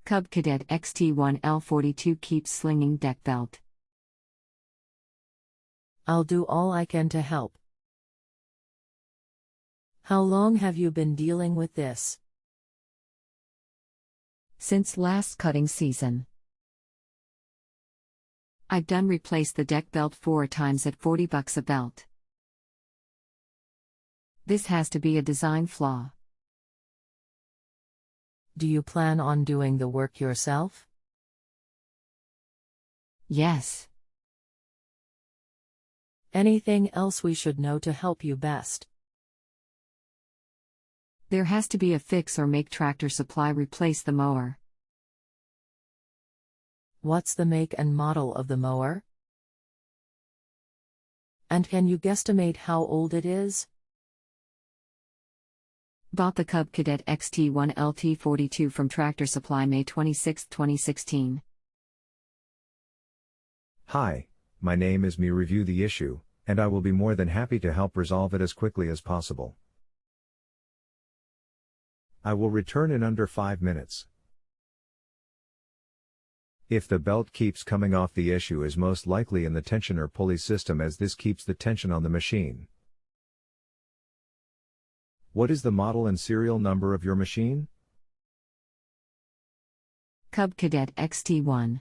Cub Cadet XT1 L42 keeps slinging deck belt. I'll do all I can to help. How long have you been dealing with this? Since last cutting season. I've done replaced the deck belt 4 times at $40 a belt. This has to be a design flaw. Do you plan on doing the work yourself? Yes. Anything else we should know to help you best? There has to be a fix or make Tractor Supply replace the mower. What's the make and model of the mower? And can you guesstimate how old it is? Bought the Cub Cadet XT1 L42 from Tractor Supply May 26, 2016. Hi, my name is Me. Review the issue, and I will be more than happy to help resolve it as quickly as possible. I will return in under 5 minutes. If the belt keeps coming off, the issue is most likely in the tension or pulley system, as this keeps the tension on the machine. What is the model and serial number of your machine? Cub Cadet XT1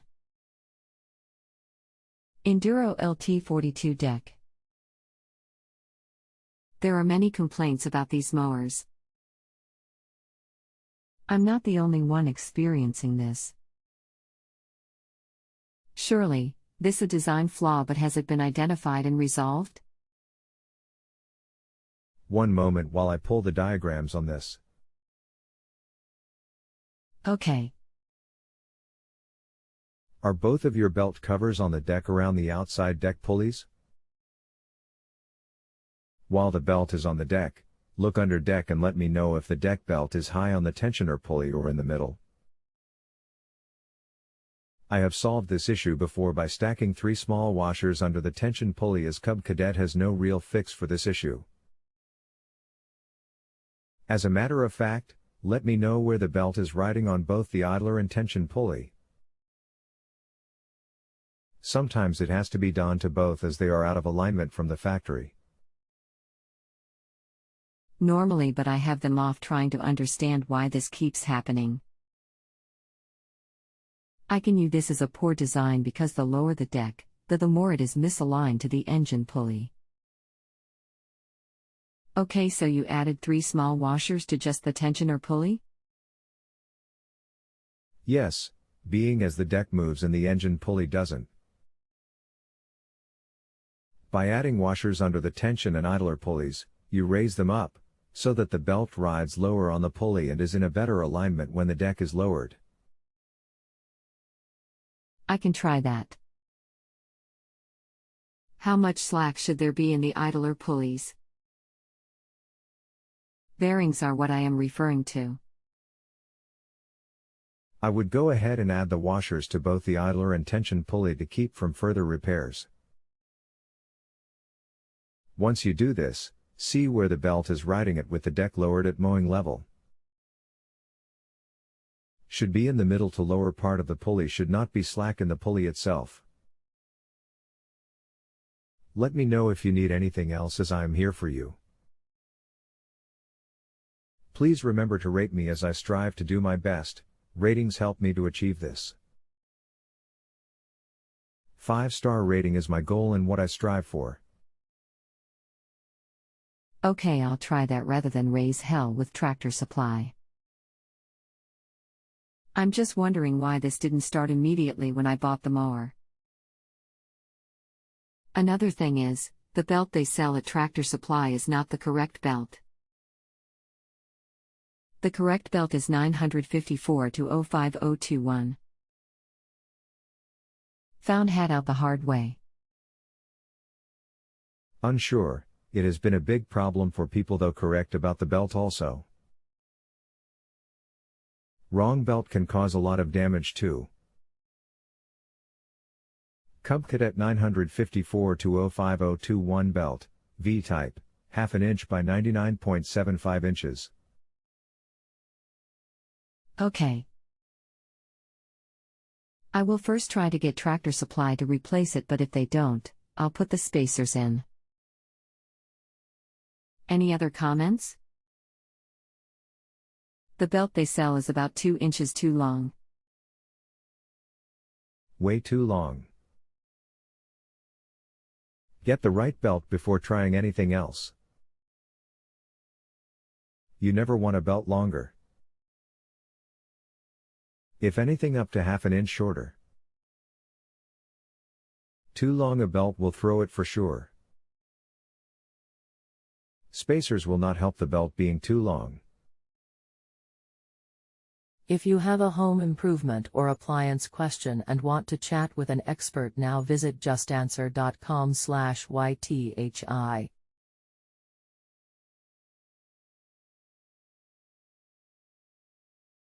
Enduro LT42 deck. There are many complaints about these mowers. I'm not the only one experiencing this. Surely, this a design flaw, but has it been identified and resolved? One moment while I pull the diagrams on this. Okay. Are both of your belt covers on the deck around the outside deck pulleys? While the belt is on the deck, look under deck and let me know if the deck belt is high on the tensioner pulley or in the middle. I have solved this issue before by stacking 3 small washers under the tension pulley, as Cub Cadet has no real fix for this issue. As a matter of fact, let me know where the belt is riding on both the idler and tension pulley. Sometimes it has to be done to both, as they are out of alignment from the factory. Normally, but I have them off trying to understand why this keeps happening. I can use this as a poor design, because the lower the deck, the more it is misaligned to the engine pulley. Okay, so you added 3 small washers to just the tension or pulley? Yes, being as the deck moves and the engine pulley doesn't. By adding washers under the tension and idler pulleys, you raise them up, so that the belt rides lower on the pulley and is in a better alignment when the deck is lowered. I can try that. How much slack should there be in the idler pulleys? Bearings are what I am referring to. I would go ahead and add the washers to both the idler and tension pulley to keep from further repairs. Once you do this, see where the belt is riding it with the deck lowered at mowing level. Should be in the middle to lower part of the pulley, should not be slack in the pulley itself. Let me know if you need anything else, as I am here for you. Please remember to rate me, as I strive to do my best. Ratings help me to achieve this. 5-star rating is my goal and what I strive for. Okay, I'll try that rather than raise hell with Tractor Supply. I'm just wondering why this didn't start immediately when I bought the mower. Another thing is, the belt they sell at Tractor Supply is not the correct belt. The correct belt is 954 to 05021. Found out the hard way. Unsure, it has been a big problem for people, though correct about the belt also. Wrong belt can cause a lot of damage too. Cub Cadet 954 to 05021 belt, V-type, 1/2 inch by 99.75 inches. Okay. I will first try to get Tractor Supply to replace it, but if they don't, I'll put the spacers in. Any other comments? The belt they sell is about 2 inches too long. Way too long. Get the right belt before trying anything else. You never want a belt longer. If anything, up to half an inch shorter. Too long a belt will throw it for sure. Spacers will not help the belt being too long. If you have a home improvement or appliance question and want to chat with an expert now, visit justanswer.com/ythi.